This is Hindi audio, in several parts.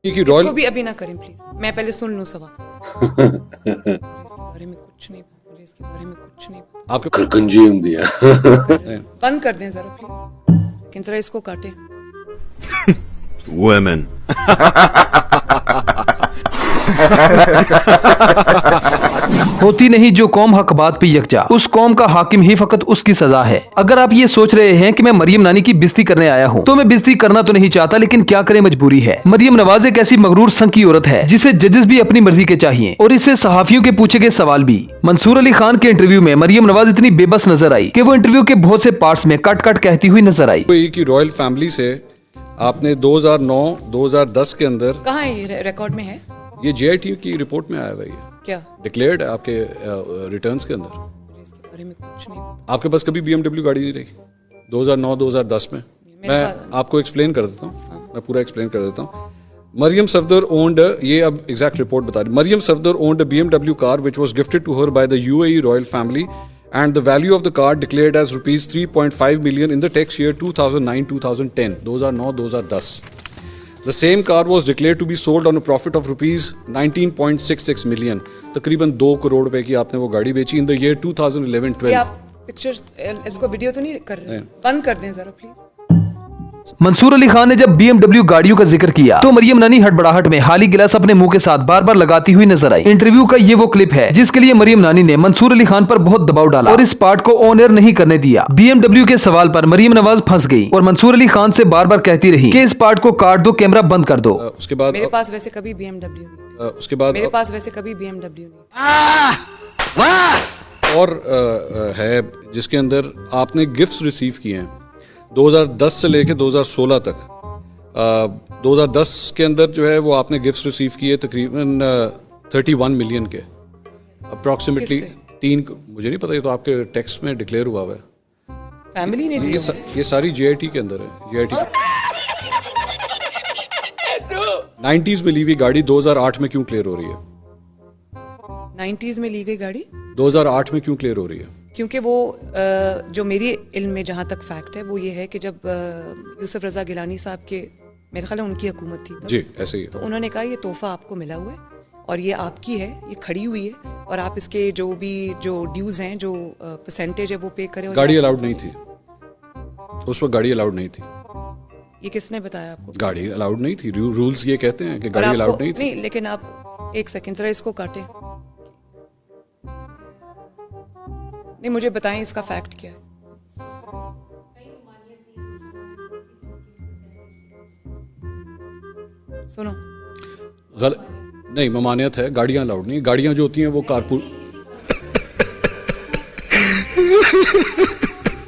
इसको भी अभी ना करें प्लीज, मैं पहले सुन लूं सवाल। इसके बारे में कुछ नहीं पता, मुझे इसके बारे में कुछ नहीं पता। आपके खरकंजी हम दिया बंद कर दें जरा प्लीज, लेकिन जरा इसको काटें। Women. होती नहीं जो कौम हक बात पे यकजा, उस कौम का हाकिम ही फकत उसकी सजा है। अगर आप ये सोच रहे हैं कि मैं मरियम नानी की बेइज्जती करने आया हूँ, तो मैं बेइज्जती करना तो नहीं चाहता, लेकिन क्या करें, मजबूरी है। मरियम नवाज एक ऐसी मगरूर संग की औरत है जिसे जजेस भी अपनी मर्जी के चाहिए और इससे सहाफियों के पूछे गए सवाल भी। मंसूर अली खान के इंटरव्यू में मरियम नवाज इतनी बेबस नजर आई कि वो इंटरव्यू के बहुत से पार्ट्स में कट कट कहती हुई नजर आई। की रॉयल फैमिली से आपने 2009-2010 के अंदर, कहाँ है ये रिकॉर्ड में है? ये JIT की रिपोर्ट में आया हुआ है, क्या डिक्लेयर्ड है आपके रिटर्न्स के अंदर। मुझे इसके बारे में कुछ नहीं पता। आपके पास कभी BMW गाड़ी नहीं रही 2009-2010 में? मैं आपको एक्सप्लेन कर देता हूँ, मैं पूरा एक्सप्लेन कर देता हूँ। मरियम सफदर ओन्ड, ये अब एग्जैक्ट रिपोर्ट बता रही, Maryam Safdar owned a BMW car which was gifted to her by the UAE royal family and the value of the car declared as rupees 3.5 million in the tax year 2009-2010, 2009-2010. The same car was declared to be sold on a profit of rupees 19.66 million. तकरीबन 2 करोड़ रुपए की आपने वो गाड़ी बेची in the year 2011-12. आप पिक्चर इसको वीडियो तो नहीं कर रहे? बंद कर दें जरा प्लीज। मंसूर अली खान ने जब BMW गाड़ियों का जिक्र किया तो मरियम नानी हड़बड़ाहट में हाली गिलास अपने मुंह के साथ बार बार लगाती हुई नजर आई। इंटरव्यू का ये वो क्लिप है जिसके लिए मरियम नानी ने मंसूर अली खान पर बहुत दबाव डाला और इस पार्ट को ऑन एयर नहीं करने दिया। BMW के सवाल पर मरियम नवाज फंस गई और मंसूर अली खान से बार बार कहती रही कि इस पार्ट को काट दो, कैमरा बंद कर दो। उसके बाद मेरे पास वैसे कभी BMW नहीं, उसके बाद मेरे पास वैसे कभी BMW नहीं। और है जिसके अंदर आपने गिफ्ट्स रिसीव किए हैं 2010 से लेके 2016 तक। 2010 के अंदर जो है वो आपने गिफ्ट्स रिसीव किए तकरीबन 31 मिलियन के अप्रॉक्सीमेटली। 3, मुझे नहीं पता, ये तो आपके टेक्स्ट में डिक्लेयर हुआ है। फैमिली ने दिया। ये सारी JIT के अंदर है। JIT 90s में ली हुई गाड़ी 2008 में क्यों क्लियर हो रही है? 90s में ली गई गाड़ी 2008 में क्यों क्लियर हो रही है? क्योंकि वो जो मेरी इल्म में जहाँ तक फैक्ट है वो ये है कि जब यूसुफ रजा गिलानी साहब के, मेरे ख्याल है उनकी हुकूमत थी तब, जी ऐसे ही है। तो उन्होंने कहा ये तोहफा आपको मिला हुआ है और ये आपकी है, ये खड़ी हुई है और आप इसके जो ड्यूज हैं, जो परसेंटेज है वो पे करें। गाड़ी अलाउड नहीं थी उस वक्त, गाड़ी अलाउड नहीं थी। ये किसने बताया आपको? गाड़ी अलाउड नहीं थी, रूल्स ये कहते हैं कि गाड़ी अलाउड नहीं थी। नहीं, लेकिन आप एक सेकंड जरा इसको काटें। नहीं, मुझे बताएं इसका फैक्ट क्या है। सुनो, नहीं, ममानियत है, गाड़ियां अलाउड नहीं। गाड़ियां जो होती हैं वो कारपूल।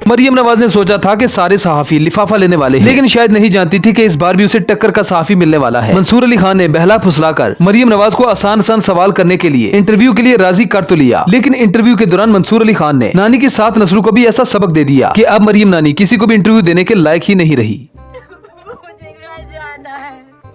मरियम नवाज ने सोचा था कि सारे सहाफी लिफाफा लेने वाले हैं, लेकिन शायद नहीं जानती थी कि इस बार भी उसे टक्कर का सहाफी मिलने वाला है। मंसूर अली खान ने बहला फुसलाकर मरियम नवाज को आसान सवाल करने के लिए इंटरव्यू के लिए राजी कर तो लिया, लेकिन इंटरव्यू के दौरान मंसूर अली खान ने नानी के साथ नसरू को भी ऐसा सबक दे दिया कि अब मरियम नानी किसी को भी इंटरव्यू देने के लायक ही नहीं रही।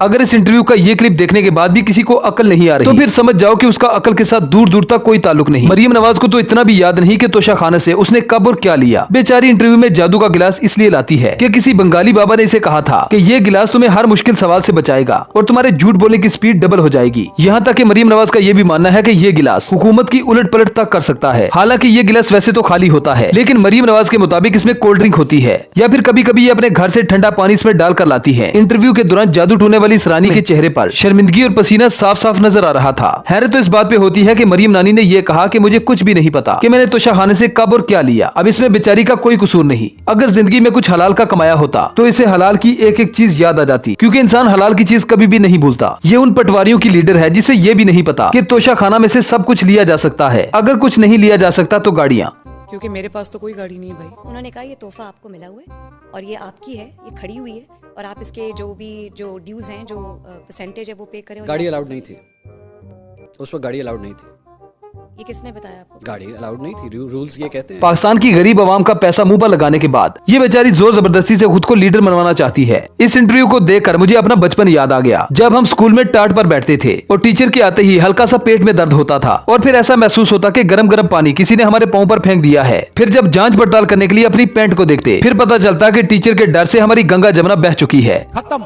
अगर इस इंटरव्यू का ये क्लिप देखने के बाद भी किसी को अकल नहीं आ रही, तो फिर समझ जाओ कि उसका अकल के साथ दूर दूर तक कोई ताल्लुक नहीं। मरियम नवाज को तो इतना भी याद नहीं कि तोशा खाना से उसने कब और क्या लिया। बेचारी इंटरव्यू में जादू का गिलास इसलिए लाती है कि किसी बंगाली बाबा ने इसे कहा था कि ये गिलास तुम्हें हर मुश्किल सवाल से बचाएगा और तुम्हारे झूठ बोलने की स्पीड डबल हो जाएगी। यहाँ तक कि मरियम नवाज का ये भी मानना है कि ये गिलास हुकूमत की उलट पलट तक कर सकता है। हालांकि ये गिलास वैसे तो खाली होता है, लेकिन मरियम नवाज के मुताबिक इसमें कोल्ड ड्रिंक होती है या फिर कभी कभी ये अपने घर से ठंडा पानी इसमें डालकर लाती है। इंटरव्यू के दौरान जादू टूने वाली इस रानी के चेहरे पर शर्मिंदगी और पसीना साफ साफ नजर आ रहा था। हैरत तो इस बात पे होती है कि मरियम नानी ने यह कहा कि मुझे कुछ भी नहीं पता कि मैंने तोशा खाने से कब और क्या लिया। अब इसमें बेचारी का कोई कसूर नहीं। अगर जिंदगी में कुछ हलाल का कमाया होता तो इसे हलाल की एक एक चीज याद आ जाती, क्योंकि इंसान हलाल की चीज कभी भी नहीं भूलता। ये उन पटवारियों की लीडर है जिसे ये भी नहीं पता कि तोशा खाना में से सब कुछ लिया जा सकता है। अगर कुछ नहीं लिया जा सकता तो गाड़ियाँ, क्योंकि मेरे पास तो कोई गाड़ी नहीं है भाई। उन्होंने कहा ये तोहफा आपको मिला हुआ है और ये आपकी है, ये खड़ी हुई है और आप इसके जो ड्यूज हैं, जो परसेंटेज है वो पे करें। गाड़ी अलाउड नहीं थी उस वक्त, गाड़ी अलाउड नहीं थी। ये किसने बताया आपको? गाड़ी अलाउड नहीं थी, रूल्स ये कहते हैं। पाकिस्तान की गरीब आवाम का पैसा मुंह पर लगाने के बाद ये बेचारी जोर जबरदस्ती से खुद को लीडर बनवाना चाहती है। इस इंटरव्यू को देखकर मुझे अपना बचपन याद आ गया, जब हम स्कूल में टाट पर बैठते थे और टीचर के आते ही हल्का सा पेट में दर्द होता था और फिर ऐसा महसूस होता कि गरम गरम पानी किसी ने हमारे पांव पर फेंक दिया है। फिर जब जांच पड़ताल करने के लिए अपनी पैंट को देखते, फिर पता चलता कि टीचर के डर से हमारी गंगा जमुना बह चुकी है। खत्म।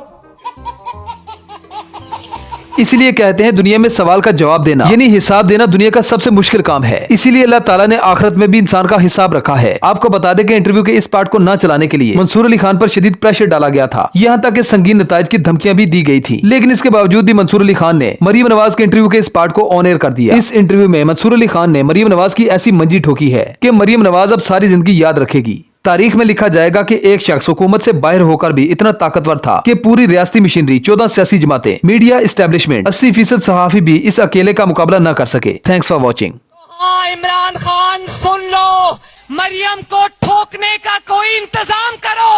इसलिए कहते हैं दुनिया में सवाल का जवाब देना यानी हिसाब देना दुनिया का सबसे मुश्किल काम है। इसीलिए अल्लाह ताला ने आखिरत में भी इंसान का हिसाब रखा है। आपको बता दें कि इंटरव्यू के इस पार्ट को न चलाने के लिए मंसूर अली खान पर शदीद प्रेशर डाला गया था, यहाँ तक कि संगीन नताइज की धमकियां भी दी गई थी। लेकिन इसके बावजूद भी मंसूर अली खान ने मरियम नवाज के इंटरव्यू के इस पार्ट को ऑन एयर कर दिया। इस इंटरव्यू में मंसूर अली खान ने मरियम नवाज की ऐसी मंजी ठोकी है कि मरियम नवाज अब सारी जिंदगी याद रखेगी। तारीख में लिखा जाएगा कि एक शख्स हुकूमत से बाहर होकर भी इतना ताकतवर था कि पूरी रियासती मशीनरी, 14 सियासी जमातें, मीडिया इस्टेब्लिशमेंट, 80% सहाफी भी इस अकेले का मुकाबला न कर सके। Thanks for watching. हाँ इमरान खान सुन लो, मरियम को ठोकने का कोई इंतजाम करो।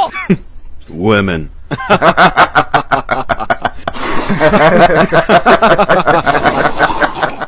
Women.